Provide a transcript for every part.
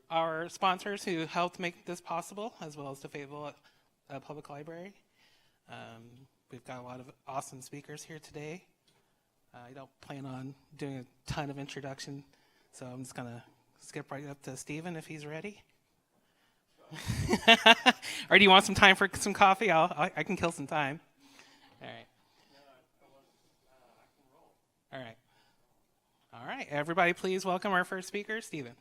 our sponsors who helped make this possible, as well as the Fayetteville Public Library. We've got a lot of awesome speakers here today. I don't plan on doing a ton of introduction, so I'm just going to skip right up to Stephen if he's ready. Or do you want some time for some coffee? I can kill some time. All right. All right. All right. Everybody, please welcome our first speaker, Stephen.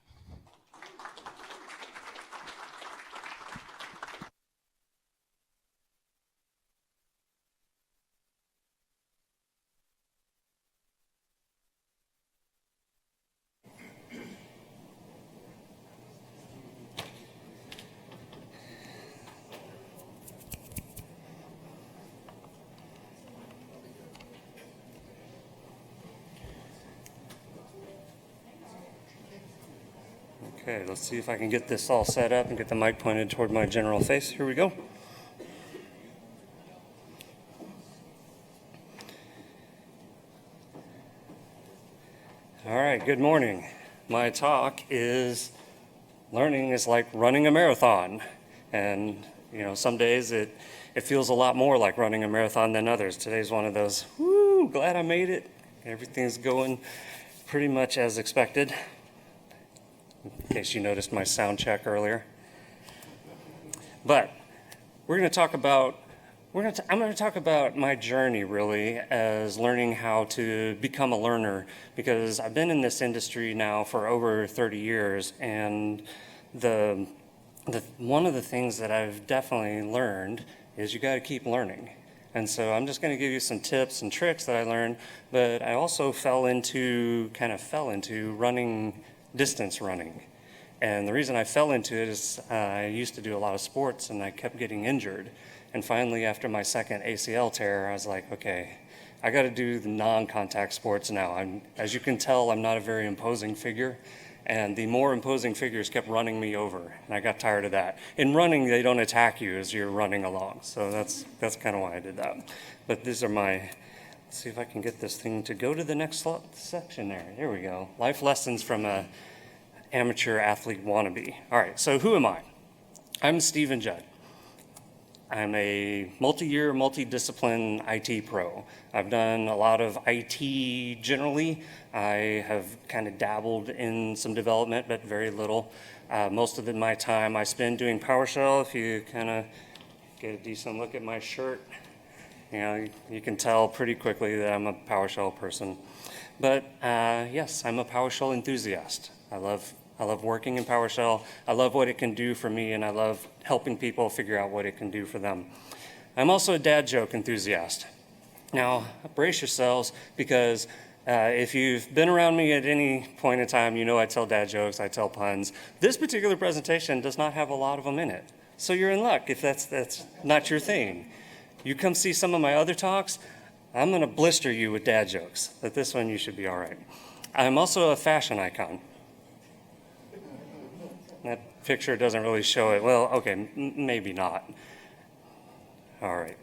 Okay, let's see if I can get this all set up and get the mic pointed toward my general face. Here we go. All right, good morning. My talk is learning is like running a marathon. And, you know, some days it feels a lot more like running a marathon than others. Today's one of those, whoo, glad I made it. Everything's going pretty much as expected. In case you noticed my sound check earlier. But I'm going to talk about my journey really as learning how to become a learner, because I've been in this industry now for over 30 years, and one of the things that I've definitely learned is you got to keep learning. And so I'm just going to give you some tips and tricks that I learned, but I also fell into distance running. And the reason I fell into it is I used to do a lot of sports and I kept getting injured. And finally, after my second ACL tear, I was like, okay, I got to do the non-contact sports now. As you can tell, I'm not a very imposing figure. And the more imposing figures kept running me over, and I got tired of that. In running, they don't attack you as you're running along. So that's kind of why I did that. But these are let's see if I can get this thing to go to the next section there. There we go. Life lessons from a amateur athlete wannabe. All right, so who am I? I'm Stephen Judd. I'm a multi-year, multi-discipline IT pro. I've done a lot of IT generally. I have kind of dabbled in some development, but very little. Most of my time I spend doing PowerShell. If you kind of get a decent look at my shirt, you can tell pretty quickly that I'm a PowerShell person. But yes, I'm a PowerShell enthusiast. I love working in PowerShell. I love what it can do for me, and I love helping people figure out what it can do for them. I'm also a dad joke enthusiast. Now, brace yourselves, because if you've been around me at any point in time, you know I tell dad jokes, I tell puns. This particular presentation does not have a lot of them in it. So you're in luck if that's not your thing. You come see some of my other talks, I'm going to blister you with dad jokes. But this one, you should be all right. I'm also a fashion icon. That picture doesn't really show it. Well, okay, maybe not. All right.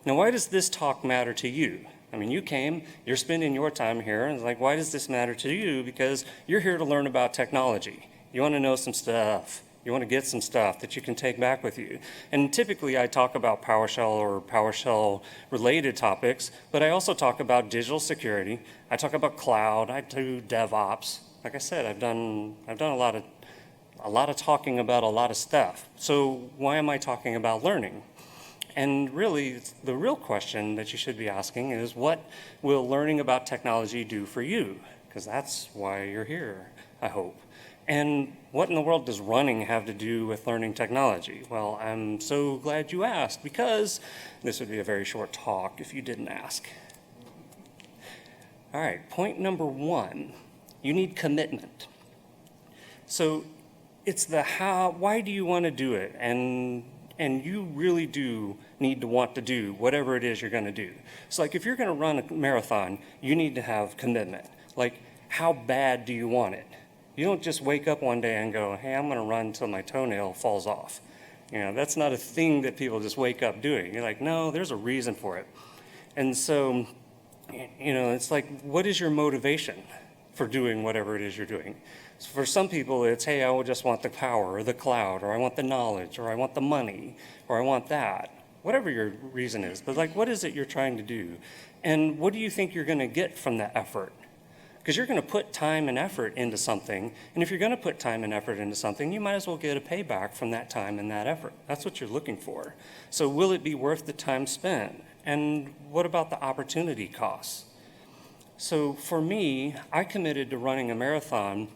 Now, why does this talk matter to you? I mean, you came, you're spending your time here, and it's like, why does this matter to you? Because you're here to learn about technology. You want to know some stuff. You want to get some stuff that you can take back with you. And typically, I talk about PowerShell or PowerShell-related topics, but I also talk about digital security. I talk about cloud. I do DevOps. Like I said, I've done a lot of talking about a lot of stuff. So why am I talking about learning? And really, the real question that you should be asking is, what will learning about technology do for you? Because that's why you're here, I hope. And what in the world does running have to do with learning technology? Well, I'm so glad you asked, because this would be a very short talk if you didn't ask. All right, point number one, you need commitment. So it's the how, why do you want to do it? And you really do need to want to do whatever it is you're going to do. So like if you're going to run a marathon, you need to have commitment. Like, how bad do you want it? You don't just wake up one day and go, hey, I'm going to run until my toenail falls off. That's not a thing that people just wake up doing. You're like, no, there's a reason for it. And so, it's like, what is your motivation for doing whatever it is you're doing? So for some people, it's, hey, I just want the power or the cloud, or I want the knowledge, or I want the money, or I want that. Whatever your reason is, but like, what is it you're trying to do? And what do you think you're going to get from that effort? Because you're going to put time and effort into something, and if you're going to put time and effort into something, you might as well get a payback from that time and that effort. That's what you're looking for. So will it be worth the time spent? And what about the opportunity costs? So for me, I committed to running a marathon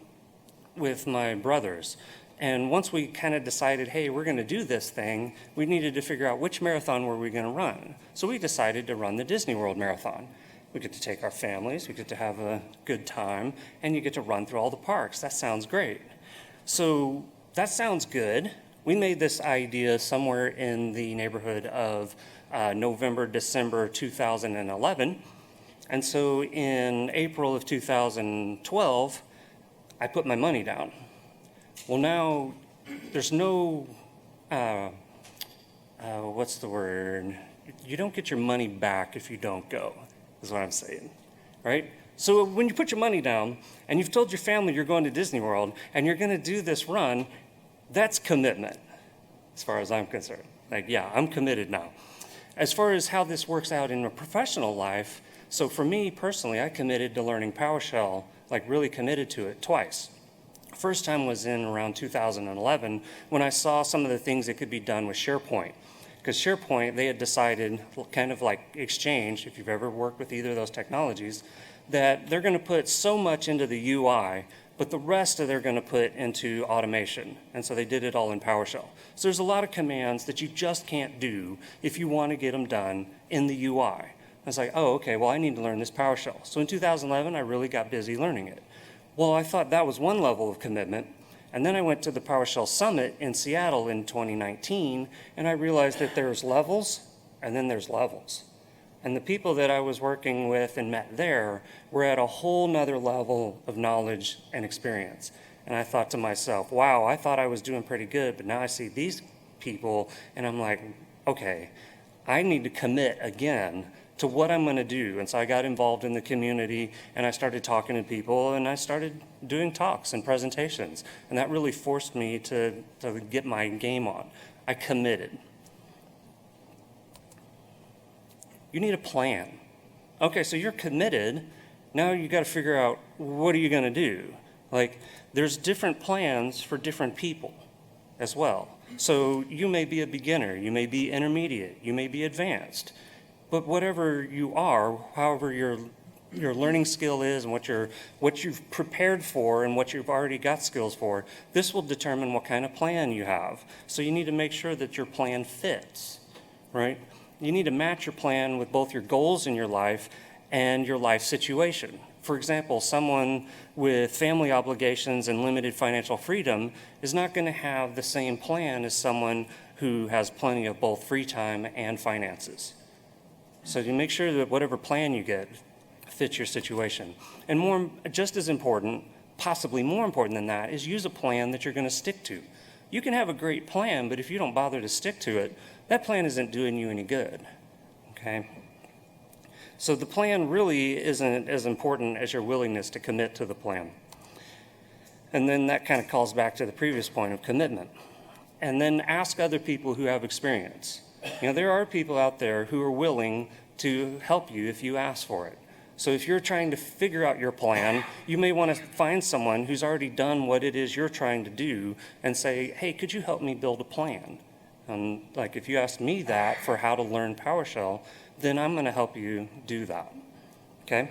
with my brothers. And once we kind of decided, hey, we're going to do this thing, we needed to figure out which marathon were we going to run. So we decided to run the Disney World Marathon. We get to take our families, we get to have a good time, and you get to run through all the parks. That sounds great. So that sounds good. We made this idea somewhere in the neighborhood of November, December 2011. And so in April of 2012, I put my money down. Well, now there's no, what's the word? You don't get your money back if you don't go, is what I'm saying, right? So when you put your money down and you've told your family you're going to Disney World and you're going to do this run, that's commitment, as far as I'm concerned. Like, yeah, I'm committed now. As far as how this works out in a professional life, so for me personally, I committed to learning PowerShell, like really committed to it twice. First time was in around 2011 when I saw some of the things that could be done with SharePoint. Because SharePoint, they had decided, kind of like Exchange, if you've ever worked with either of those technologies, that they're going to put so much into the UI, but the rest of they're going to put into automation. And so they did it all in PowerShell. So there's a lot of commands that you just can't do if you want to get them done in the UI. I was like, oh, okay, well, I need to learn this PowerShell. So in 2011, I really got busy learning it. Well, I thought that was one level of commitment. And then I went to the PowerShell Summit in Seattle in 2019, and I realized that there's levels, and then there's levels. And the people that I was working with and met there were at a whole nother level of knowledge and experience. And I thought to myself, wow, I thought I was doing pretty good, but now I see these people, and I'm like, okay, I need to commit again to what I'm going to do. And so I got involved in the community, and I started talking to people, and I started doing talks and presentations. And that really forced me to get my game on. I committed. You need a plan. Okay, so you're committed. Now you got to figure out, what are you going to do? Like, there's different plans for different people as well. So you may be a beginner, you may be intermediate, you may be advanced. But whatever you are, however your learning skill is and what you've prepared for and what you've already got skills for, this will determine what kind of plan you have. So you need to make sure that your plan fits, right? You need to match your plan with both your goals in your life and your life situation. For example, someone with family obligations and limited financial freedom is not going to have the same plan as someone who has plenty of both free time and finances. So you make sure that whatever plan you get fits your situation. And just as important, possibly more important than that, is use a plan that you're going to stick to. You can have a great plan, but if you don't bother to stick to it, that plan isn't doing you any good, okay? So the plan really isn't as important as your willingness to commit to the plan. And then that kind of calls back to the previous point of commitment. And then ask other people who have experience. You know, there are people out there who are willing to help you if you ask for it. So if you're trying to figure out your plan, you may want to find someone who's already done what it is you're trying to do and say, hey, could you help me build a plan? And like if you ask me that for how to learn PowerShell, then I'm going to help you do that, okay?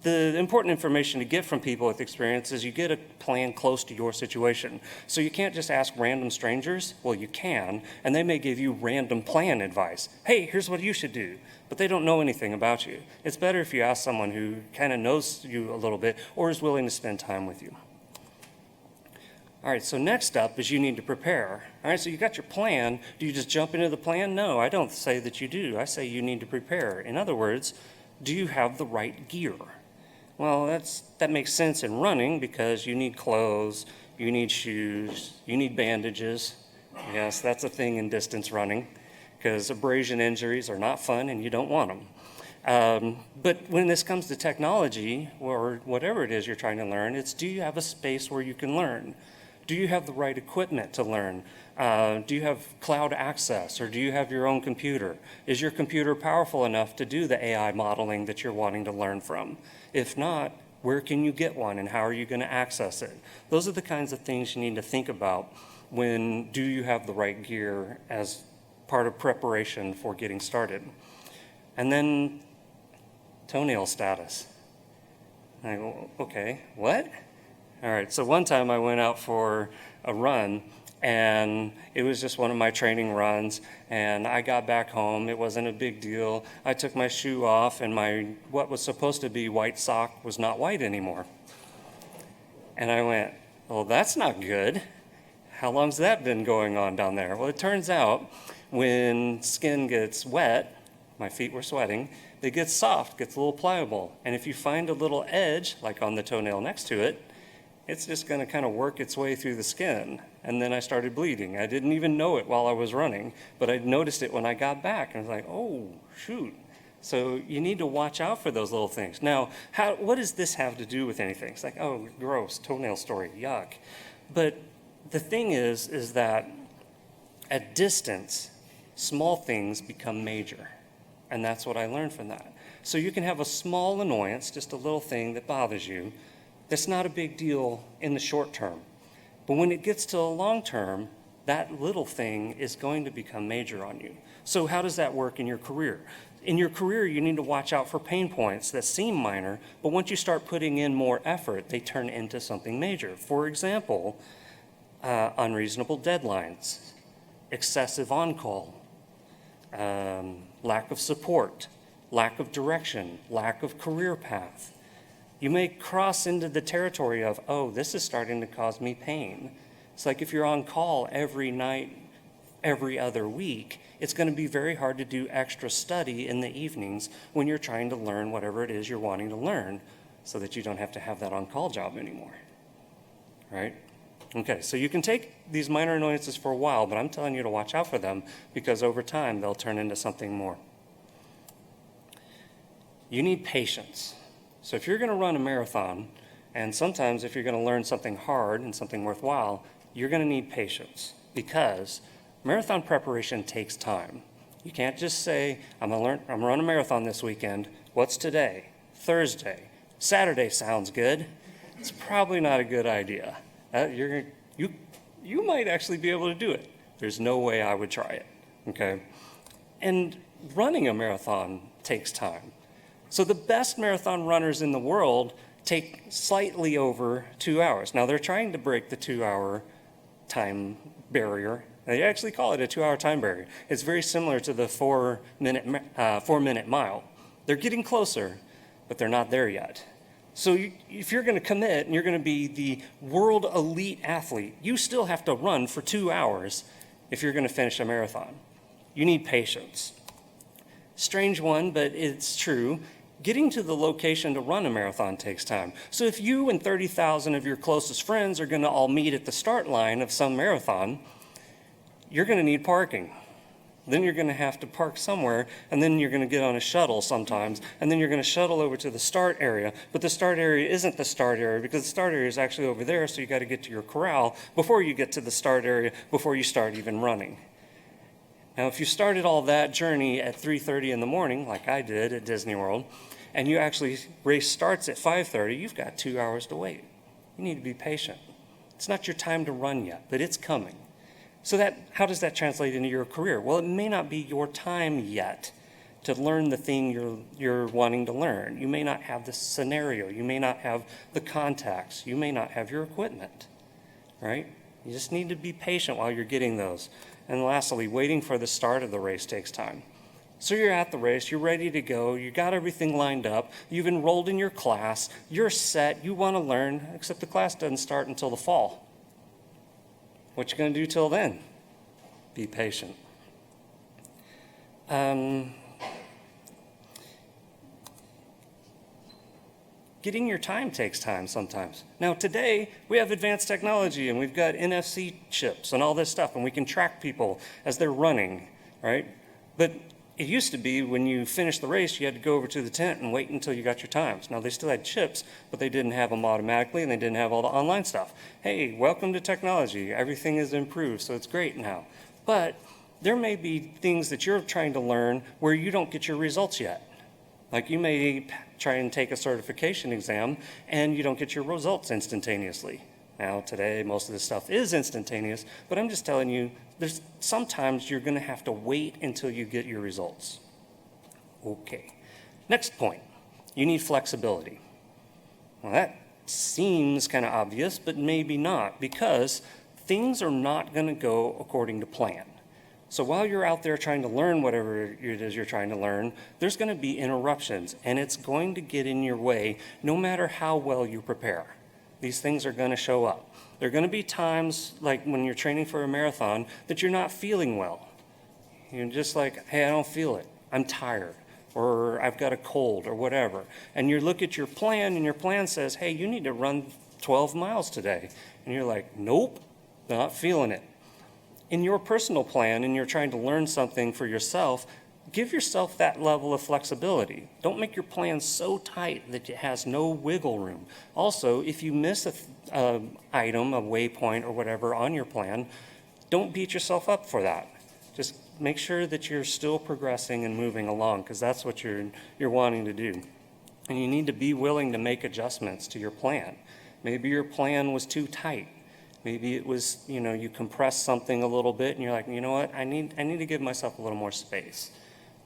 The important information to get from people with experience is you get a plan close to your situation. So you can't just ask random strangers. Well, you can, and they may give you random plan advice. Hey, here's what you should do. But they don't know anything about you. It's better if you ask someone who kind of knows you a little bit or is willing to spend time with you. All right, so next up is you need to prepare. All right, so you got your plan. Do you just jump into the plan? No, I don't say that you do. I say you need to prepare. In other words, do you have the right gear? Well, that makes sense in running because you need clothes, you need shoes, you need bandages. Yes, that's a thing in distance running because abrasion injuries are not fun and you don't want them. But when this comes to technology or whatever it is you're trying to learn, it's do you have a space where you can learn? Do you have the right equipment to learn? Do you have cloud access, or do you have your own computer? Is your computer powerful enough to do the AI modeling that you're wanting to learn from? If not, where can you get one, and how are you going to access it? Those are the kinds of things you need to think about when do you have the right gear as part of preparation for getting started. And then toenail status. I go, okay, what? All right, so one time I went out for a run, and it was just one of my training runs, and I got back home. It wasn't a big deal. I took my shoe off, and what was supposed to be white sock was not white anymore. And I went, well, that's not good. How long's that been going on down there? Well, it turns out when skin gets wet, my feet were sweating, it gets soft, gets a little pliable. And if you find a little edge, like on the toenail next to it, it's just going to kind of work its way through the skin. And then I started bleeding. I didn't even know it while I was running, but I noticed it when I got back. And I was like, oh, shoot. So you need to watch out for those little things. Now, what does this have to do with anything? It's like, oh, gross, toenail story, yuck. But the thing is that at distance, small things become major. And that's what I learned from that. So you can have a small annoyance, just a little thing that bothers you, that's not a big deal in the short term. But when it gets to the long term, that little thing is going to become major on you. So how does that work in your career? In your career, you need to watch out for pain points that seem minor, but once you start putting in more effort, they turn into something major. For example, unreasonable deadlines, excessive on-call, lack of support, lack of direction, lack of career path. You may cross into the territory of, oh, this is starting to cause me pain. It's like if you're on call every night, every other week, it's going to be very hard to do extra study in the evenings when you're trying to learn whatever it is you're wanting to learn so that you don't have to have that on-call job anymore, right? Okay, so you can take these minor annoyances for a while, but I'm telling you to watch out for them because over time they'll turn into something more. You need patience. So if you're going to run a marathon, and sometimes if you're going to learn something hard and something worthwhile, you're going to need patience because marathon preparation takes time. You can't just say, I'm going to run a marathon this weekend. What's today? Thursday. Saturday sounds good. It's probably not a good idea. You might actually be able to do it. There's no way I would try it, okay? And running a marathon takes time. So the best marathon runners in the world take slightly over 2 hours. Now they're trying to break the 2-hour time barrier. They actually call it a 2-hour time barrier. It's very similar to the 4-minute mile. They're getting closer, but they're not there yet. So if you're going to commit and you're going to be the world elite athlete, you still have to run for 2 hours if you're going to finish a marathon. You need patience. Strange one, but it's true. Getting to the location to run a marathon takes time. So if you and 30,000 of your closest friends are going to all meet at the start line of some marathon, you're going to need parking. Then you're going to have to park somewhere, and then you're going to get on a shuttle sometimes, and then you're going to shuttle over to the start area. But the start area isn't the start area because the start area is actually over there, so you got to get to your corral before you get to the start area, before you start even running. Now, if you started all that journey at 3:30 in the morning, like I did at Disney World, and you actually race starts at 5:30, you've got 2 hours to wait. You need to be patient. It's not your time to run yet, but it's coming. So how does that translate into your career? Well, it may not be your time yet to learn the thing you're wanting to learn. You may not have the scenario. You may not have the contacts. You may not have your equipment, right? You just need to be patient while you're getting those. And lastly, waiting for the start of the race takes time. So you're at the race, you're ready to go, you got everything lined up, you've enrolled in your class, you're set, you want to learn, except the class doesn't start until the fall. What you going to do till then? Be patient. Getting your time takes time sometimes. Now today, we have advanced technology and we've got NFC chips and all this stuff, and we can track people as they're running, right? But it used to be when you finished the race, you had to go over to the tent and wait until you got your times. Now, they still had chips, but they didn't have them automatically, and they didn't have all the online stuff. Hey, welcome to technology. Everything is improved, so it's great now. But there may be things that you're trying to learn where you don't get your results yet. Like you may try and take a certification exam, and you don't get your results instantaneously. Now, today, most of this stuff is instantaneous, but I'm just telling you, there's sometimes you're going to have to wait until you get your results. Okay. Next point, you need flexibility. Well, that seems kind of obvious, but maybe not, because things are not going to go according to plan. So while you're out there trying to learn whatever it is you're trying to learn, there's going to be interruptions, and it's going to get in your way no matter how well you prepare. These things are going to show up. There are going to be times, like when you're training for a marathon, that you're not feeling well. You're just like, hey, I don't feel it. I'm tired, or I've got a cold, or whatever. And you look at your plan, and your plan says, hey, you need to run 12 miles today. And you're like, nope, not feeling it. In your personal plan, and you're trying to learn something for yourself, give yourself that level of flexibility. Don't make your plan so tight that it has no wiggle room. Also, if you miss an item, a waypoint or whatever on your plan, don't beat yourself up for that. Just make sure that you're still progressing and moving along, because that's what you're wanting to do. And you need to be willing to make adjustments to your plan. Maybe your plan was too tight. Maybe it was, you compressed something a little bit and you're like, you know what, I need to give myself a little more space.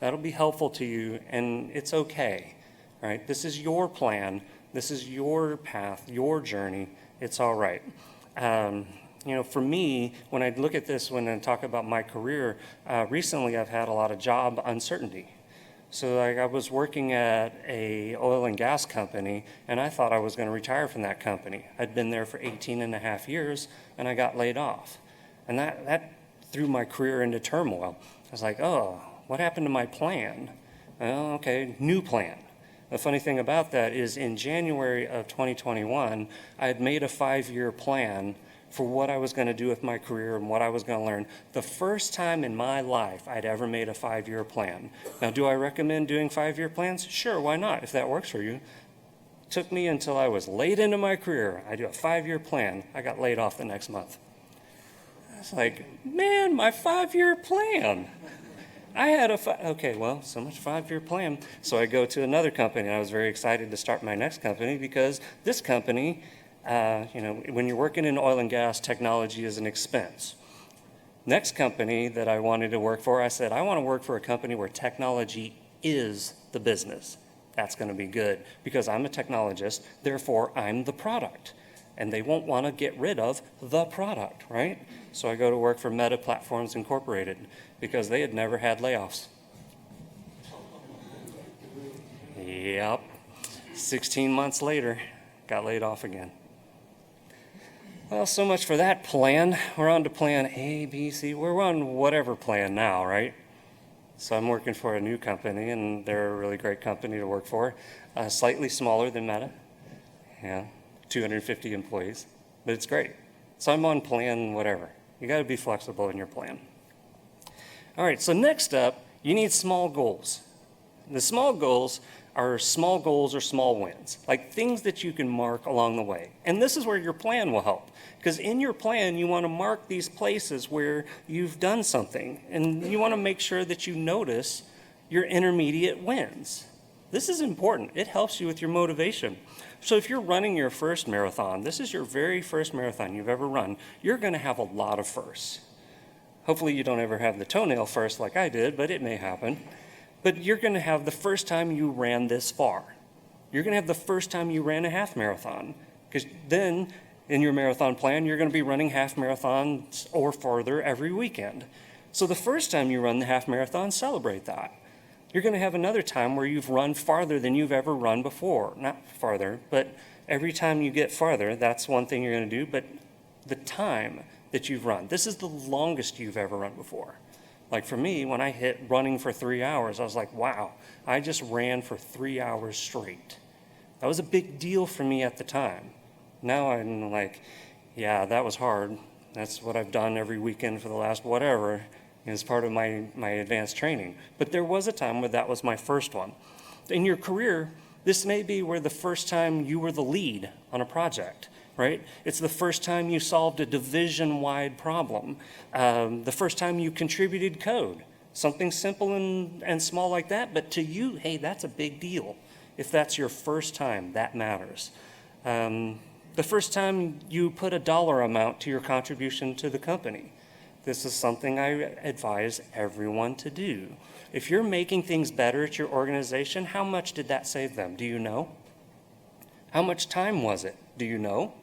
That'll be helpful to you, and it's okay, right? This is your plan. This is your path, your journey. It's all right. For me, when I look at this, when I talk about my career, recently I've had a lot of job uncertainty. So I was working at a oil and gas company, and I thought I was going to retire from that company. I'd been there for 18 and a half years, and I got laid off. And that threw my career into turmoil. I was like, oh, what happened to my plan? Well, okay, new plan. The funny thing about that is in January of 2021, I had made a 5-year plan for what I was going to do with my career and what I was going to learn. The first time in my life I'd ever made a 5-year plan. Now, do I recommend doing 5-year plans? Sure, why not, if that works for you. It took me until I was late into my career. I do a 5-year plan. I got laid off the next month. I was like, man, my 5-year plan. I had so much 5-year plan. So I go to another company, and I was very excited to start my next company because this company, when you're working in oil and gas, technology is an expense. Next company that I wanted to work for, I said, I want to work for a company where technology is the business. That's going to be good because I'm a technologist, therefore I'm the product. And they won't want to get rid of the product, right? So I go to work for Meta Platforms Incorporated because they had never had layoffs. Yep. 16 months later, got laid off again. Well, so much for that plan. We're on to plan A, B, C. We're on whatever plan now, right? So I'm working for a new company, and they're a really great company to work for. Slightly smaller than Meta. 250 employees, but it's great. So I'm on plan whatever. You got to be flexible in your plan. All right, so next up, you need small goals. The small goals are small wins, like things that you can mark along the way. And this is where your plan will help, because in your plan, you want to mark these places where you've done something, and you want to make sure that you notice your intermediate wins. This is important. It helps you with your motivation. So if you're running your first marathon, this is your very first marathon you've ever run, you're going to have a lot of firsts. Hopefully you don't ever have the toenail first like I did, but it may happen. But you're going to have the first time you ran this far. You're going to have the first time you ran a half marathon, because then in your marathon plan, you're going to be running half marathons or farther every weekend. So the first time you run the half marathon, celebrate that. You're going to have another time where you've run farther than you've ever run before. Not farther, but every time you get farther, that's one thing you're going to do, but the time that you've run. This is the longest you've ever run before. Like for me, when I hit running for 3 hours, I was like, wow, I just ran for 3 hours straight. That was a big deal for me at the time. Now I'm like, yeah, that was hard. That's what I've done every weekend for the last whatever. as part of my advanced training. But there was a time where that was my first one. In your career, this may be where the first time you were the lead on a project, right? It's the first time you solved a division-wide problem, the first time you contributed code, something simple and small like that, but to you, hey, that's a big deal. If that's your first time, that matters. The first time you put a dollar amount to your contribution to the company. This is something I advise everyone to do. If you're making things better at your organization, how much did that save them? Do you know? How much time was it? Do you know?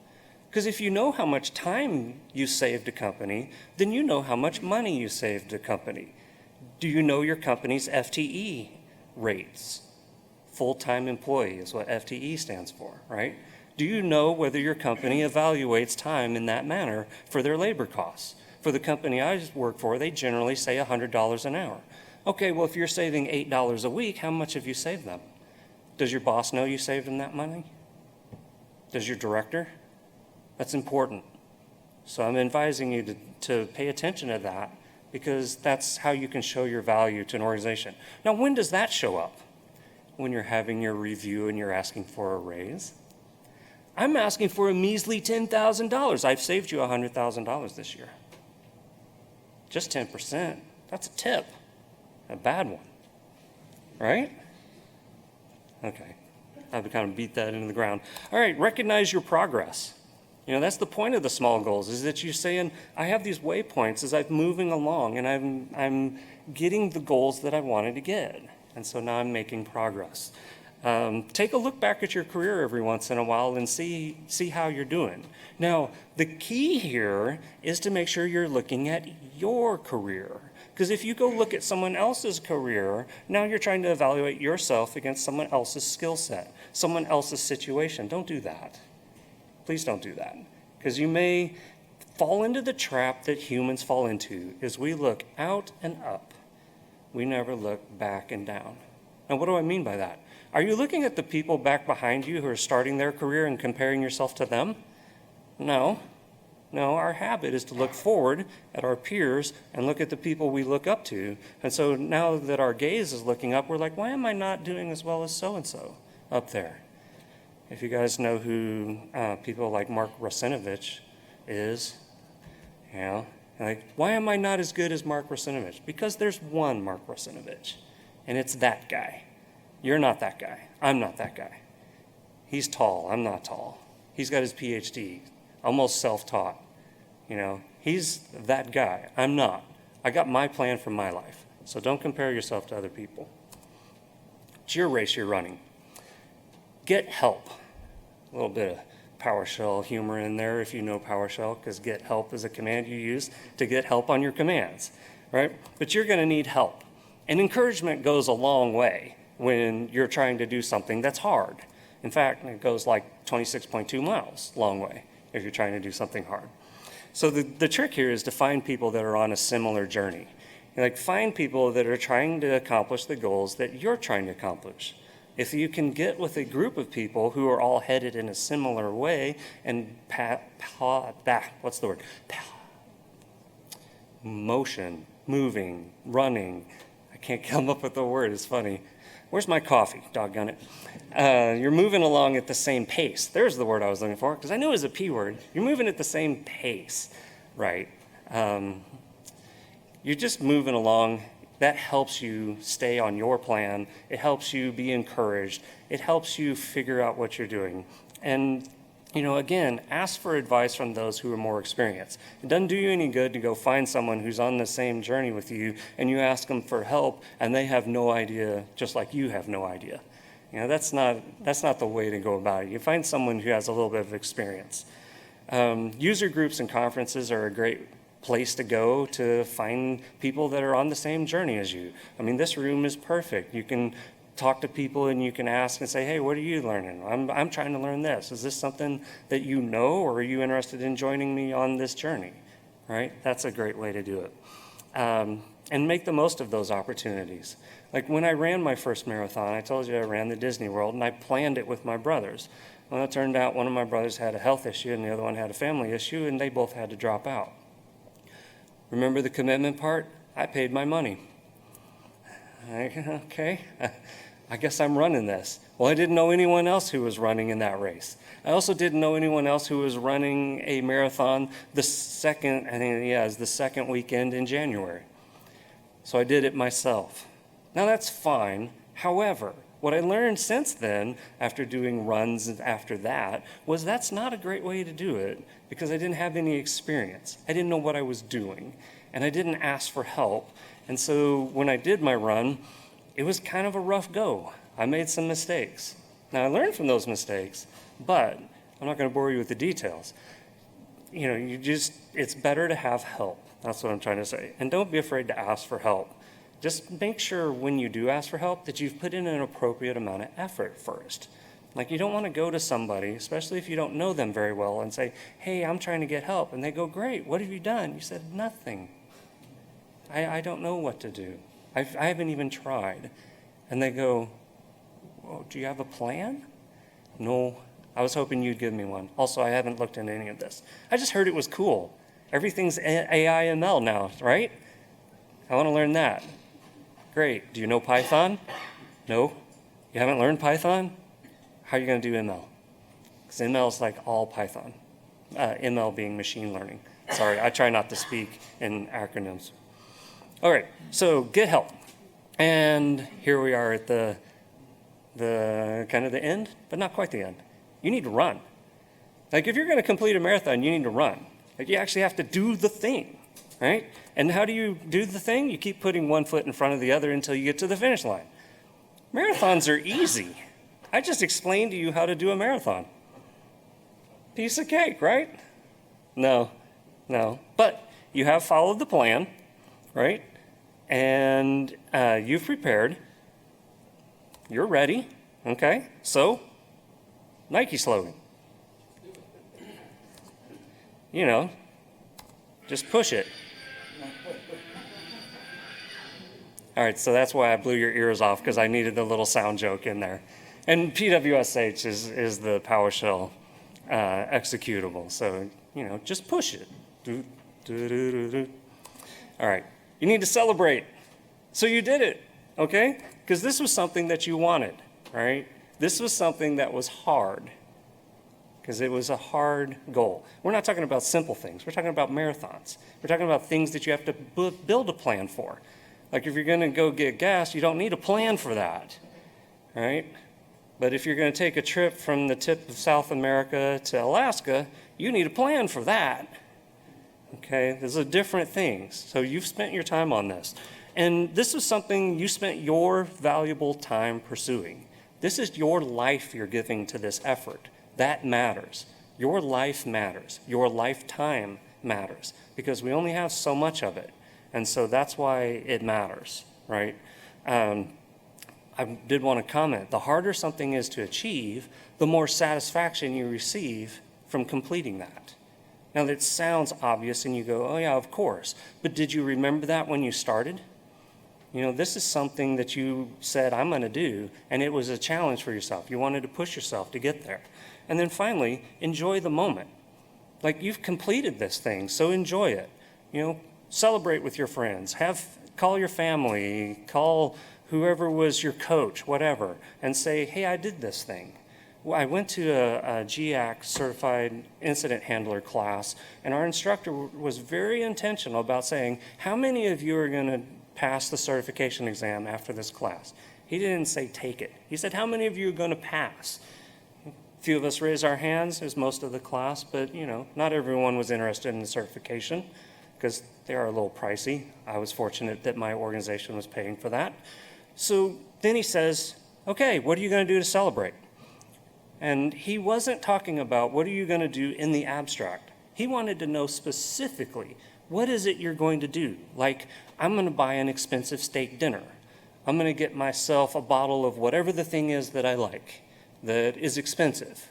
Because if you know how much time you saved a company, then you know how much money you saved a company. Do you know your company's FTE rates? Full-time employee is what FTE stands for, right? Do you know whether your company evaluates time in that manner for their labor costs? For the company I work for, they generally say $100 an hour. Okay, well, if you're saving $8 a week, how much have you saved them? Does your boss know you saved them that money? Does your director? That's important. So I'm advising you to pay attention to that, because that's how you can show your value to an organization. Now, when does that show up? When you're having your review and you're asking for a raise? I'm asking for a measly $10,000. I've saved you $100,000 this year. Just 10%. That's a tip. A bad one, right? Okay, I've kind of beat that into the ground. All right, recognize your progress. You know, that's the point of the small goals, is that you're saying, I have these waypoints as I'm moving along, and I'm getting the goals that I wanted to get. And so now I'm making progress. Take a look back at your career every once in a while and see how you're doing. Now, the key here is to make sure you're looking at your career. Because if you go look at someone else's career, now you're trying to evaluate yourself against someone else's skill set, someone else's situation. Don't do that. Please don't do that. Because you may fall into the trap that humans fall into, is we look out and up. We never look back and down. Now, what do I mean by that? Are you looking at the people back behind you who are starting their career and comparing yourself to them? No. No, our habit is to look forward at our peers and look at the people we look up to. And so now that our gaze is looking up, we're like, why am I not doing as well as so-and-so up there? If you guys know who people like Mark Russinovich is, you know, like, why am I not as good as Mark Russinovich? Because there's one Mark Russinovich, and it's that guy. You're not that guy. I'm not that guy. He's tall. I'm not tall. He's got his PhD, almost self-taught. You know, he's that guy. I'm not. I got my plan for my life. So don't compare yourself to other people. It's your race you're running. Get help. A little bit of PowerShell humor in there if you know PowerShell, because get help is a command you use to get help on your commands, right? But you're going to need help. And encouragement goes a long way when you're trying to do something that's hard. In fact, it goes like 26.2 miles, long way, if you're trying to do something hard. So the trick here is to find people that are on a similar journey. Like, find people that are trying to accomplish the goals that you're trying to accomplish. If you can get with a group of people who are all headed in a similar way and motion, moving, running. I can't come up with the word, it's funny. Where's my coffee? Doggone it. You're moving along at the same pace. There's the word I was looking for, because I knew it was a P word. You're moving at the same pace, right? You're just moving along. That helps you stay on your plan. It helps you be encouraged. It helps you figure out what you're doing. And, you know, again, ask for advice from those who are more experienced. It doesn't do you any good to go find someone who's on the same journey with you and you ask them for help and they have no idea, just like you have no idea. You know, that's not the way to go about it. You find someone who has a little bit of experience. User groups and conferences are a great place to go to find people that are on the same journey as you. I mean, this room is perfect. You can talk to people and you can ask and say, hey, what are you learning? I'm trying to learn this. Is this something that you know, or are you interested in joining me on this journey? Right? That's a great way to do it. And make the most of those opportunities. Like when I ran my first marathon, I told you I ran the Disney World and I planned it with my brothers. Well, it turned out one of my brothers had a health issue and the other one had a family issue, and they both had to drop out. Remember the commitment part? I paid my money. Okay, I guess I'm running this. Well, I didn't know anyone else who was running in that race. I also didn't know anyone else who was running a marathon the second weekend in January. So I did it myself. Now that's fine. However, what I learned since then, after doing runs after that, was that's not a great way to do it because I didn't have any experience. I didn't know what I was doing, and I didn't ask for help. And so when I did my run, it was kind of a rough go. I made some mistakes. Now I learned from those mistakes, but I'm not going to bore you with the details. It's better to have help. That's what I'm trying to say. And don't be afraid to ask for help. Just make sure when you do ask for help that you've put in an appropriate amount of effort first. Like you don't want to go to somebody, especially if you don't know them very well, and say, hey, I'm trying to get help. And they go, great, what have you done? You said, nothing. I don't know what to do. I haven't even tried. And they go, well, do you have a plan? No, I was hoping you'd give me one. Also, I haven't looked into any of this. I just heard it was cool. Everything's AI ML now, right? I want to learn that. Great. Do you know Python? No. You haven't learned Python? How are you going to do ML? Because ML is like all Python. ML being machine learning. Sorry, I try not to speak in acronyms. All right, so get help. And here we are at the kind of the end, but not quite the end. You need to run. Like if you're going to complete a marathon, you need to run. Like you actually have to do the thing, right? And how do you do the thing? You keep putting one foot in front of the other until you get to the finish line. Marathons are easy. I just explained to you how to do a marathon. Piece of cake, right? No. But you have followed the plan, right? And you've prepared. You're ready, okay? So, Nike slogan. Just push it. All right, so that's why I blew your ears off, because I needed the little sound joke in there. And PWSH is the PowerShell executable. So, just push it. All right, you need to celebrate. So you did it, okay? Because this was something that you wanted, right? This was something that was hard, because it was a hard goal. We're not talking about simple things. We're talking about marathons. We're talking about things that you have to build a plan for. Like if you're going to go get gas, you don't need a plan for that, right? But if you're going to take a trip from the tip of South America to Alaska, you need a plan for that, okay? Those are different things. So you've spent your time on this. And this is something you spent your valuable time pursuing. This is your life you're giving to this effort. That matters. Your life matters. Your lifetime matters, because we only have so much of it. And so that's why it matters, right? I did want to comment, the harder something is to achieve, the more satisfaction you receive from completing that. Now that sounds obvious and you go, oh yeah, of course. But did you remember that when you started? This is something that you said, I'm going to do, and it was a challenge for yourself. You wanted to push yourself to get there. And then finally, enjoy the moment. Like you've completed this thing, so enjoy it. Celebrate with your friends. Call your family, call whoever was your coach, whatever, and say, hey, I did this thing. Well, I went to a GAC certified incident handler class, and our instructor was very intentional about saying, how many of you are going to pass the certification exam after this class? He didn't say take it. He said, how many of you are going to pass? A few of us raised our hands, as most of the class, but not everyone was interested in the certification, because they are a little pricey. I was fortunate that my organization was paying for that. So then he says, okay, what are you going to do to celebrate? And he wasn't talking about what are you going to do in the abstract. He wanted to know specifically, what is it you're going to do? Like, I'm going to buy an expensive steak dinner. I'm going to get myself a bottle of whatever the thing is that I like, that is expensive,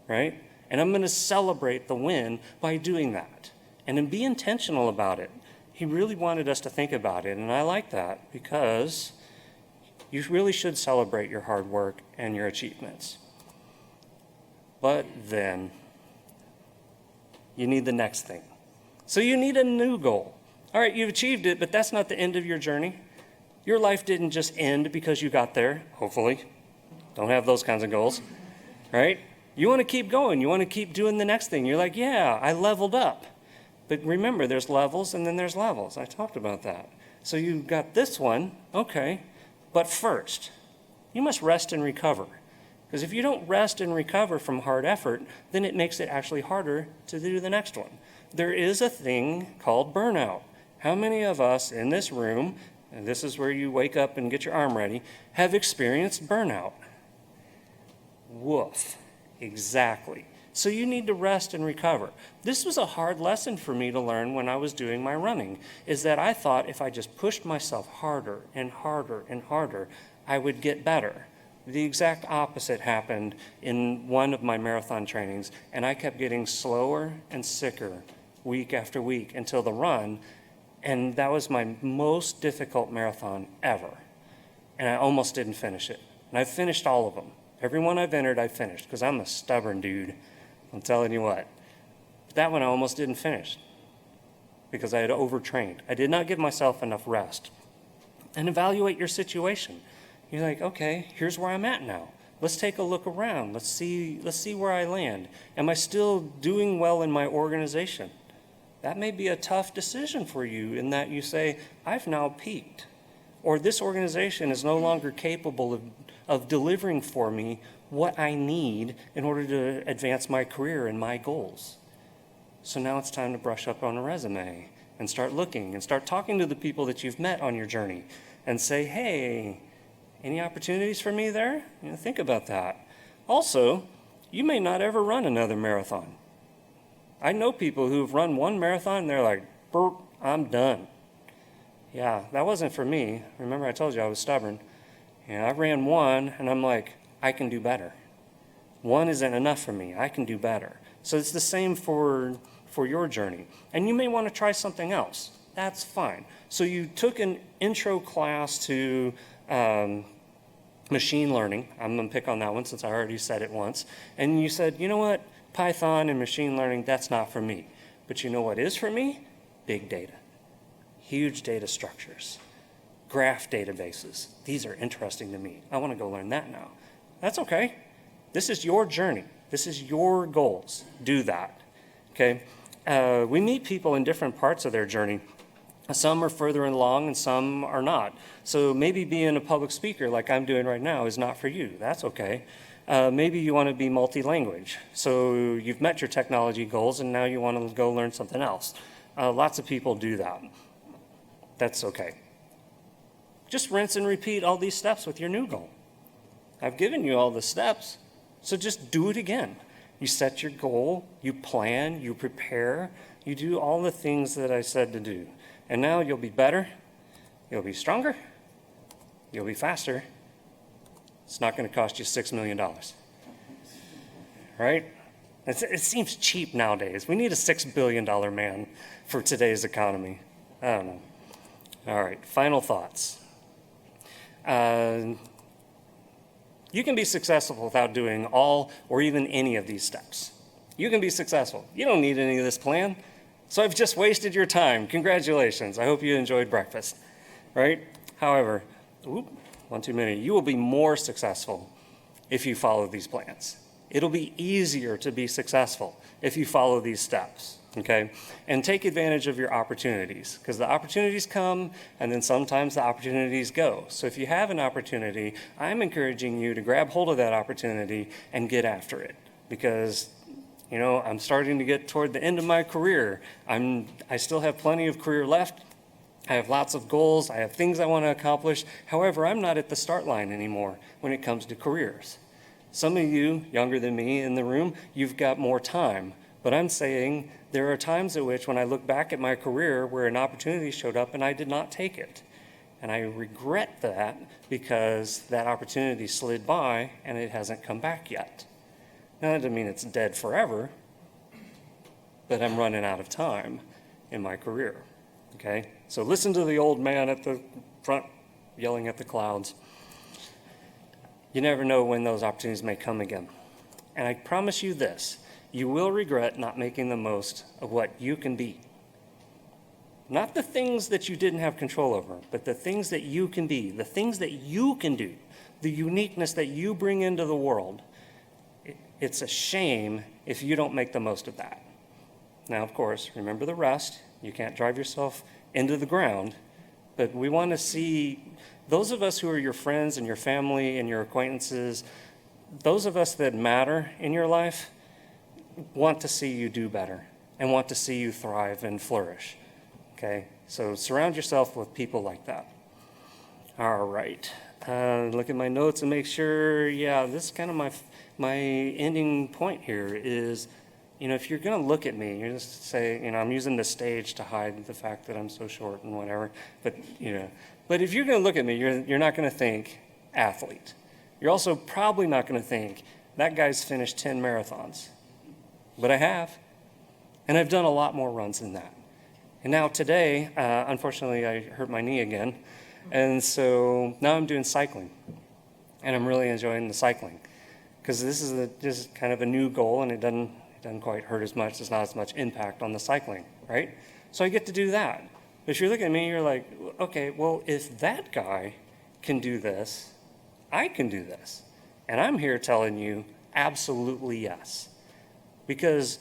right? And I'm going to celebrate the win by doing that. And then be intentional about it. He really wanted us to think about it, and I like that, because you really should celebrate your hard work and your achievements. But then, you need the next thing. So you need a new goal. All right, you've achieved it, but that's not the end of your journey. Your life didn't just end because you got there, hopefully. Don't have those kinds of goals, right? You want to keep going. You want to keep doing the next thing. You're like, yeah, I leveled up. But remember, there's levels and then there's levels. I talked about that. So you got this one, okay. But first, you must rest and recover. Because if you don't rest and recover from hard effort, then it makes it actually harder to do the next one. There is a thing called burnout. How many of us in this room, and this is where you wake up and get your arm ready, have experienced burnout? Woof, exactly. So you need to rest and recover. This was a hard lesson for me to learn when I was doing my running, is that I thought if I just pushed myself harder and harder and harder, I would get better. The exact opposite happened in one of my marathon trainings, and I kept getting slower and sicker week after week until the run, and that was my most difficult marathon ever. And I almost didn't finish it. And I've finished all of them. Every one I've entered, I finished, because I'm a stubborn dude. I'm telling you what. But that one I almost didn't finish because I had overtrained. I did not give myself enough rest. And evaluate your situation. You're like, okay, here's where I'm at now. Let's take a look around. Let's see where I land. Am I still doing well in my organization? That may be a tough decision for you in that you say, I've now peaked. Or this organization is no longer capable of delivering for me what I need in order to advance my career and my goals. So now it's time to brush up on a resume and start looking and start talking to the people that you've met on your journey and say, hey, any opportunities for me there? Think about that. Also, you may not ever run another marathon. I know people who've run one marathon and they're like, burp, I'm done. Yeah, that wasn't for me. Remember I told you I was stubborn. I ran one and I'm like, I can do better. One isn't enough for me. I can do better. So it's the same for your journey. And you may want to try something else. That's fine. So you took an intro class to machine learning. I'm going to pick on that one since I already said it once. And you said, you know what? Python and machine learning, that's not for me. But you know what is for me? Big data. Huge data structures. Graph databases. These are interesting to me. I want to go learn that now. That's okay. This is your journey. This is your goals. Do that. Okay? We meet people in different parts of their journey. Some are further along and some are not. So maybe being a public speaker like I'm doing right now is not for you. That's okay. Maybe you want to be multi-language. So you've met your technology goals and now you want to go learn something else. Lots of people do that. That's okay. Just rinse and repeat all these steps with your new goal. I've given you all the steps, so just do it again. You set your goal, you plan, you prepare, you do all the things that I said to do. And now you'll be better, you'll be stronger, you'll be faster. It's not going to cost you $6 million. Right? It seems cheap nowadays. We need a $6 billion man for today's economy. I don't know. All right, final thoughts. You can be successful without doing all or even any of these steps. You can be successful. You don't need any of this plan. So I've just wasted your time. Congratulations. I hope you enjoyed breakfast, right? However, one too many. You will be more successful if you follow these plans. It'll be easier to be successful if you follow these steps, okay? And take advantage of your opportunities, because the opportunities come and then sometimes the opportunities go. So if you have an opportunity, I'm encouraging you to grab hold of that opportunity and get after it, because I'm starting to get toward the end of my career. I still have plenty of career left. I have lots of goals. I have things I want to accomplish. However, I'm not at the start line anymore when it comes to careers. Some of you, younger than me in the room, you've got more time. But I'm saying there are times at which when I look back at my career where an opportunity showed up and I did not take it. And I regret that because that opportunity slid by and it hasn't come back yet. Now, that doesn't mean it's dead forever, but I'm running out of time in my career, okay? So listen to the old man at the front yelling at the clouds. You never know when those opportunities may come again. And I promise you this, you will regret not making the most of what you can be. Not the things that you didn't have control over, but the things that you can be, the things that you can do, the uniqueness that you bring into the world. It's a shame if you don't make the most of that. Now, of course, remember the rest. You can't drive yourself into the ground, but we want to see those of us who are your friends and your family and your acquaintances, those of us that matter in your life want to see you do better and want to see you thrive and flourish. Okay, so surround yourself with people like that. All right, look at my notes and make sure, this is kind of my ending point here is, if you're going to look at me, you're just say, I'm using the stage to hide the fact that I'm so short and whatever, but if you're going to look at me, you're not going to think athlete. You're also probably not going to think that guy's finished 10 marathons, but I have, and I've done a lot more runs than that. And now today, unfortunately, I hurt my knee again, and so now I'm doing cycling, and I'm really enjoying the cycling because this is just kind of a new goal, and it doesn't quite hurt as much. There's not as much impact on the cycling, right? So I get to do that. But if you're looking at me, you're like, okay, well, if that guy can do this, I can do this. And I'm here telling you absolutely yes, because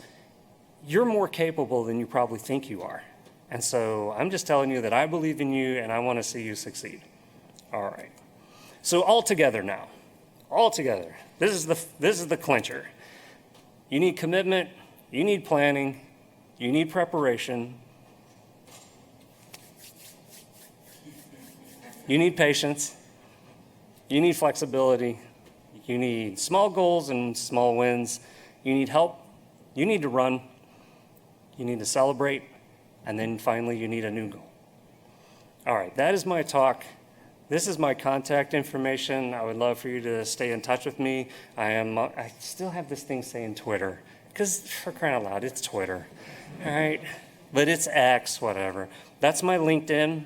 you're more capable than you probably think you are. And so I'm just telling you that I believe in you and I want to see you succeed. All right. So all together now, this is the clincher. You need commitment, you need planning, you need preparation, you need patience, you need flexibility, you need small goals and small wins, you need help, you need to run, you need to celebrate, and then finally you need a new goal. All right, that is my talk. This is my contact information. I would love for you to stay in touch with me. I still have this thing saying Twitter, because for crying out loud, it's Twitter, all right? But it's X, whatever. That's my LinkedIn.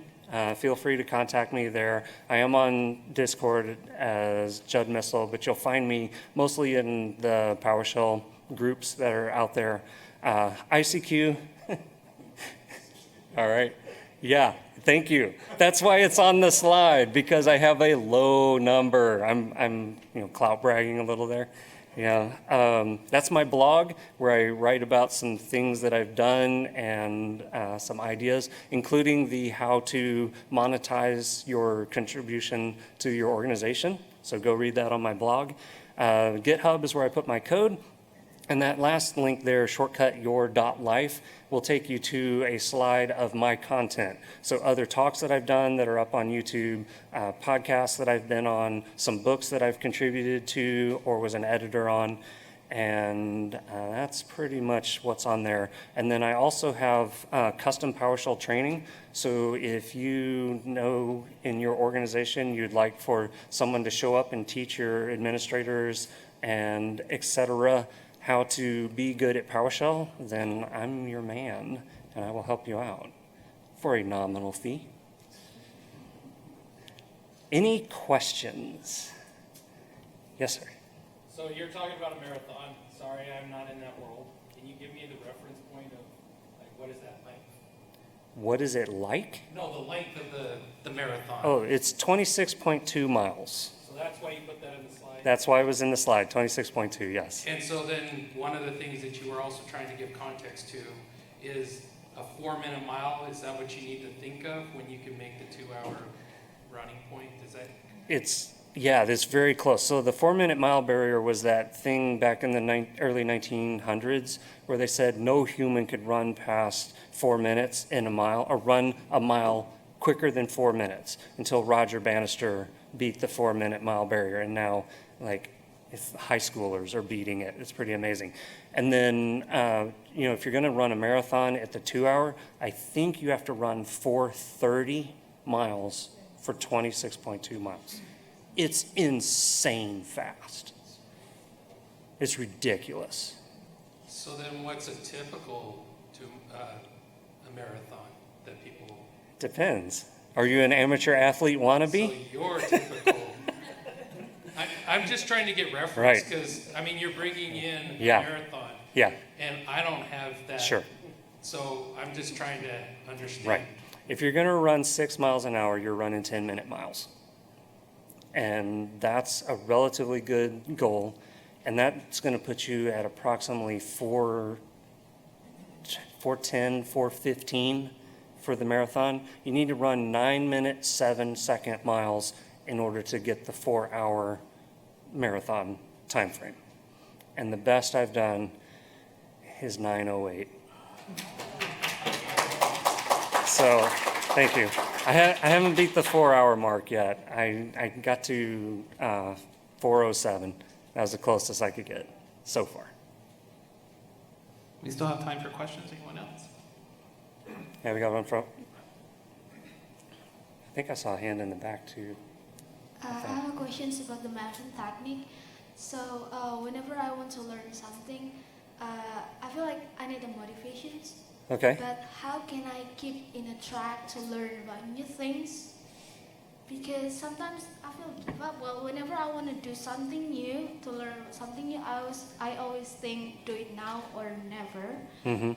Feel free to contact me there. I am on Discord as Judd Missile, but you'll find me mostly in the PowerShell groups that are out there. ICQ. All right. Yeah, thank you. That's why it's on the slide, because I have a low number. I'm clout bragging a little there. Yeah, that's my blog where I write about some things that I've done and some ideas, including the how to monetize your contribution to your organization. So go read that on my blog. GitHub is where I put my code. And that last link there, shortcut your.life, will take you to a slide of my content. So other talks that I've done that are up on YouTube, podcasts that I've been on, some books that I've contributed to or was an editor on, and that's pretty much what's on there. And then I also have custom PowerShell training. So if you know in your organization you'd like for someone to show up and teach your administrators and et cetera, how to be good at PowerShell, then I'm your man, and I will help you out for a nominal fee. Any questions? Yes, sir. So you're talking about a marathon. Sorry, I'm not in that world. Can you give me the reference point of, what is that length? What is it like? No, the length of the marathon. Oh, it's 26.2 miles. So that's why you put that in the slide? That's why it was in the slide, 26.2, yes. And so then one of the things that you were also trying to give context to is a 4-minute mile. Is that what you need to think of when you can make the 2-hour running point? Is that? It's very close. So the 4-minute mile barrier was that thing back in the early 1900s where they said no human could run past 4 minutes in a mile or run a mile quicker than 4 minutes until Roger Bannister beat the 4-minute mile barrier. And now, if high schoolers are beating it, it's pretty amazing. And then, if you're going to run a marathon at the 2-hour, I think you have to run 430 miles for 26.2 miles. It's insane fast. It's ridiculous. So then what's a typical to a marathon that people... Depends. Are you an amateur athlete wannabe? So you're typical. I'm just trying to get reference Right. because, you're bringing in a Yeah. marathon. Yeah. And I don't have that. Sure. So I'm just trying to understand. Right. If you're going to run 6 miles an hour, you're running 10-minute miles. And that's a relatively good goal. And that's going to put you at approximately 4:10, 4:15 for the marathon. You need to run 9-minute, 7-second miles in order to get the 4-hour marathon time frame. And the best I've done is 9:08. So, thank you. I haven't beat the 4-hour mark yet. I got to 4:07. That was the closest I could get so far. We still have time for questions. Anyone else? Yeah, we got one from. I think I saw a hand in the back too. I have a question about the marathon technique. So whenever I want to learn something, I feel like I need a motivation. Okay. But how can I keep in a track to learn about new things? Because sometimes I feel give up. Well, whenever I want to do something new, to learn something new, I always think do it now or never. Mm-hmm.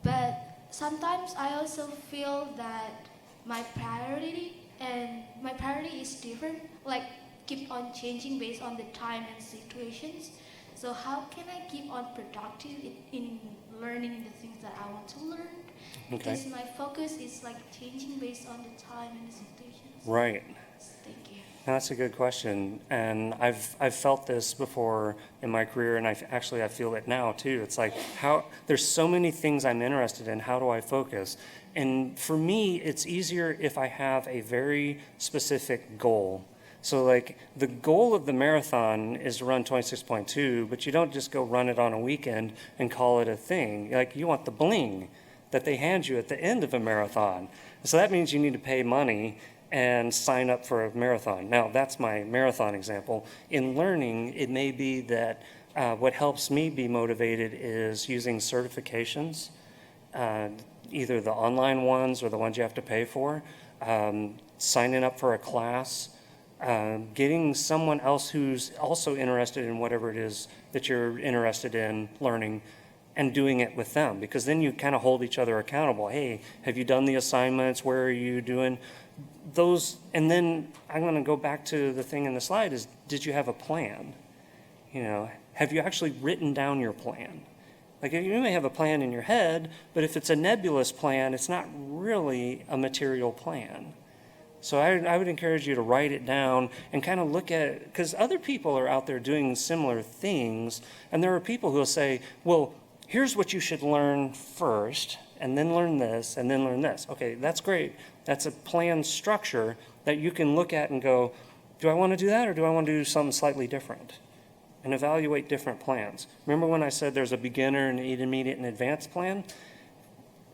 But sometimes I also feel that my priority is different, like keep on changing based on the time and situations. So how can I keep on productive in learning the things that I want to learn? Okay. Because my focus is like changing based on the time and the situations. Right. Thank you. That's a good question, and I've felt this before in my career, and I feel it now too. It's like there's so many things I'm interested in. How do I focus? And for me, it's easier if I have a very specific goal. So like the goal of the marathon is to run 26.2, but you don't just go run it on a weekend and call it a thing. Like you want the bling that they hand you at the end of a marathon. So that means you need to pay money and sign up for a marathon. Now, that's my marathon example. In learning, it may be that what helps me be motivated is using certifications, either the online ones or the ones you have to pay for, signing up for a class, getting someone else who's also interested in whatever it is that you're interested in learning and doing it with them, because then you kind of hold each other accountable. Hey, have you done the assignments? Where are you doing those? And then I'm going to go back to the thing in the slide is, did you have a plan? You know, have you actually written down your plan? Like you may have a plan in your head, but if it's a nebulous plan, it's not really a material plan. So I would encourage you to write it down and kind of look at it, because other people are out there doing similar things, and there are people who will say, well, here's what you should learn first, and then learn this, and then learn this. Okay, that's great. That's a plan structure that you can look at and go, do I want to do that, or do I want to do something slightly different? And evaluate different plans. Remember when I said there's a beginner, an intermediate, and advanced plan?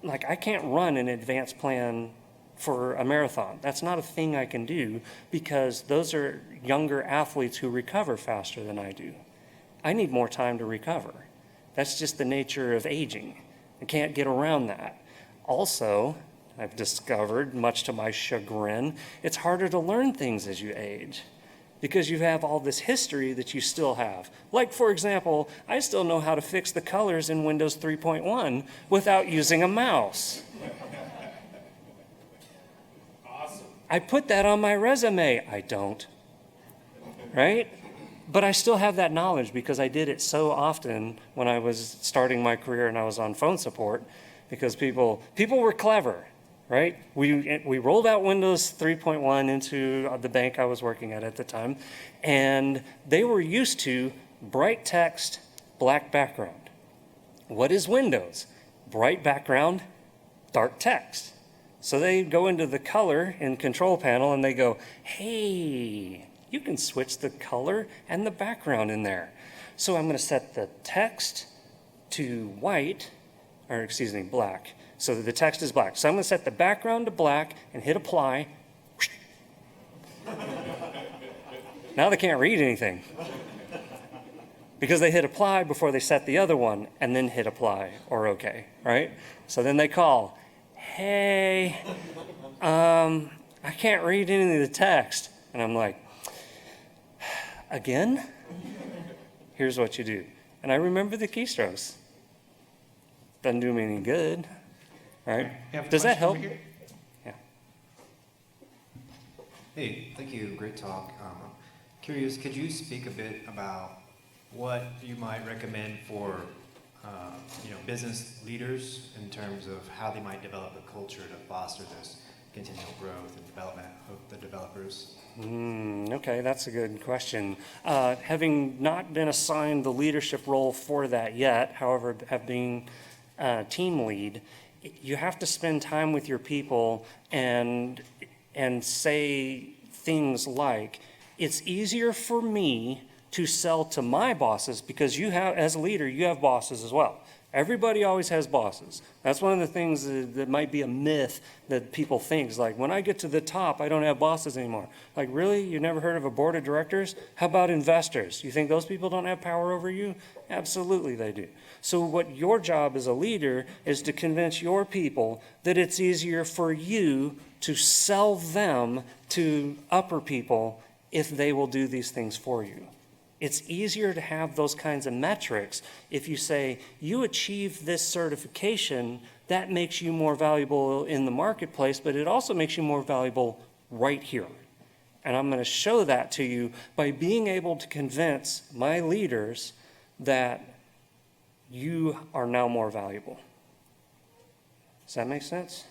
Like I can't run an advanced plan for a marathon. That's not a thing I can do, because those are younger athletes who recover faster than I do. I need more time to recover. That's just the nature of aging. I can't get around that. Also, I've discovered, much to my chagrin, it's harder to learn things as you age, because you have all this history that you still have. Like, for example, I still know how to fix the colors in Windows 3.1 without using a mouse. Awesome. I put that on my resume. I don't. Right? But I still have that knowledge because I did it so often when I was starting my career and I was on phone support, because people were clever, right? We rolled out Windows 3.1 into the bank I was working at the time, and they were used to bright text, black background. What is Windows? Bright background, dark text. So they go into the color in control panel and they go, hey, you can switch the color and the background in there. So I'm going to set the text to white, or excuse me, black. So that the text is black. So I'm going to set the background to black and hit apply. Now they can't read anything, because they hit apply before they set the other one and then hit apply or OK, right? So then they call, hey, I can't read any of the text. And I'm like, again? Here's what you do. And I remember the keystrokes. doesn't do me any good, right? We have a Does that question over help? here. Yeah. Hey, thank you. Great talk. Curious, could you speak a bit about what you might recommend for business leaders in terms of how they might develop a culture to foster this continual growth and development of the developers? Okay, that's a good question. Having not been assigned the leadership role for that yet, however, have been team lead, you have to spend time with your people and say things like, it's easier for me to sell to my bosses because you have, as a leader, you have bosses as well. Everybody always has bosses. That's one of the things that might be a myth that people think is like, when I get to the top, I don't have bosses anymore. Like, really? You never heard of a board of directors? How about investors? You think those people don't have power over you? Absolutely they do. So what your job as a leader is to convince your people that it's easier for you to sell them to upper people if they will do these things for you. It's easier to have those kinds of metrics if you say, you achieve this certification, that makes you more valuable in the marketplace, but it also makes you more valuable right here. And I'm going to show that to you by being able to convince my leaders that you are now more valuable. Does that make sense?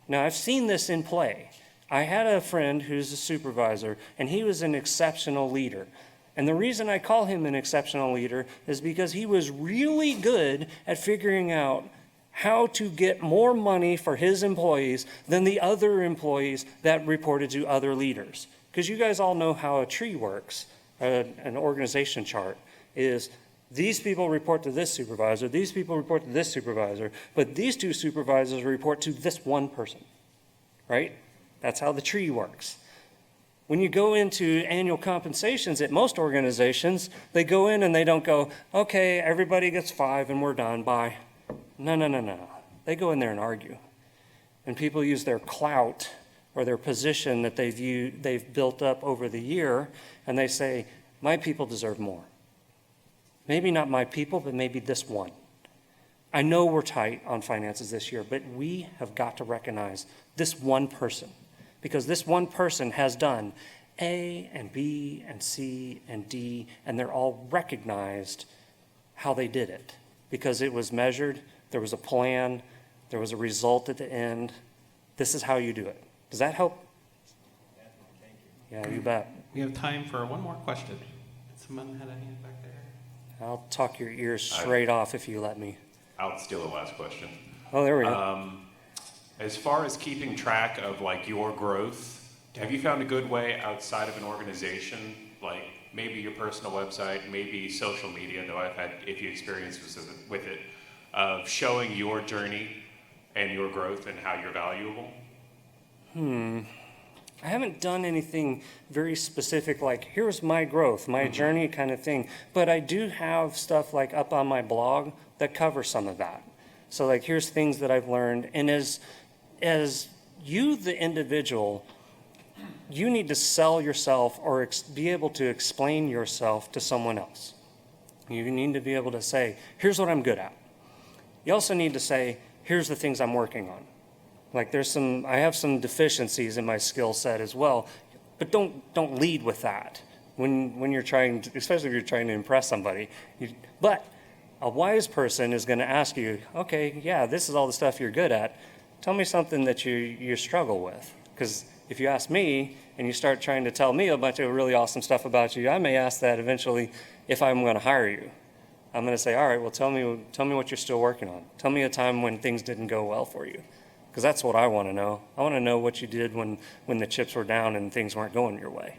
Now, I've seen this in play. I had a friend who's a supervisor, and he was an exceptional leader. And the reason I call him an exceptional leader is because he was really good at figuring out how to get more money for his employees than the other employees that reported to other leaders. Because you guys all know how a tree works, an organization chart, is these people report to this supervisor, these people report to this supervisor, but these two supervisors report to this one person, right? That's how the tree works. When you go into annual compensations at most organizations, they go in and they don't go, okay, everybody gets 5 and we're done, bye. No. They go in there and argue. And people use their clout or their position that they've built up over the year, and they say, my people deserve more. Maybe not my people, but maybe this one. I know we're tight on finances this year, but we have got to recognize this one person. Because this one person has done A and B and C and D, and they're all recognized how they did it. Because it was measured, there was a plan, there was a result at the end. This is how you do it. Does that help? Yeah, you bet. We have time for one more question. Someone had a hand back there. I'll talk your ears straight off if you let me. I'll steal the last question. Oh, there we go. As far as keeping track of like your growth, have you found a good way outside of an organization, like maybe your personal website, maybe social media, though I've had iffy experiences with it, of showing your journey and your growth and how you're valuable? I haven't done anything very specific like, here's my growth, my journey kind of thing. But I do have stuff like up on my blog that covers some of that. So like, here's things that I've learned. And as you, the individual, you need to sell yourself or be able to explain yourself to someone else. You need to be able to say, here's what I'm good at. You also need to say, here's the things I'm working on. Like I have some deficiencies in my skill set as well, but don't lead with that when you're trying to, especially if you're trying to impress somebody. But a wise person is going to ask you, okay, yeah, this is all the stuff you're good at. Tell me something that you struggle with. Because if you ask me and you start trying to tell me a bunch of really awesome stuff about you, I may ask that eventually if I'm going to hire you. I'm going to say, all right, well, tell me what you're still working on. Tell me a time when things didn't go well for you. Because that's what I want to know. I want to know what you did when the chips were down and things weren't going your way.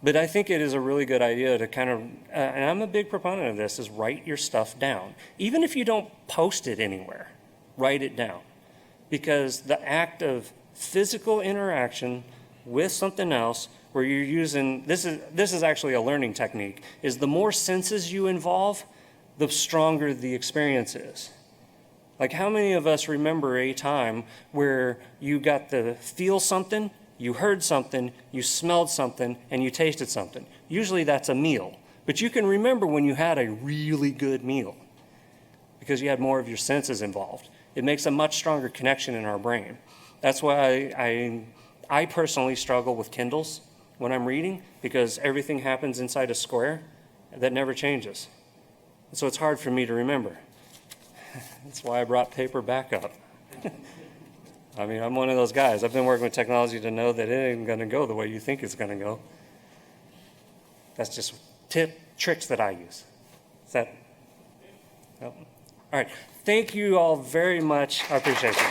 But I think it is a really good idea to kind of, and I'm a big proponent of this, is write your stuff down. Even if you don't post it anywhere, write it down. Because the act of physical interaction with something else where you're using, this is actually a learning technique, is the more senses you involve, the stronger the experience is. Like how many of us remember a time where you got to feel something, you heard something, you smelled something, and you tasted something? Usually that's a meal. But you can remember when you had a really good meal. because you had more of your senses involved. It makes a much stronger connection in our brain. That's why I personally struggle with Kindles when I'm reading, because everything happens inside a square that never changes. So it's hard for me to remember. That's why I brought paper back up. I mean, I'm one of those guys. I've been working with technology to know that it ain't going to go the way you think it's going to go. That's just tricks that I use. Is that? Nope. All right. Thank you all very much. I appreciate you.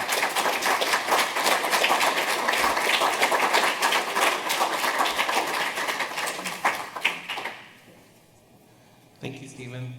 Thank you, Stephen.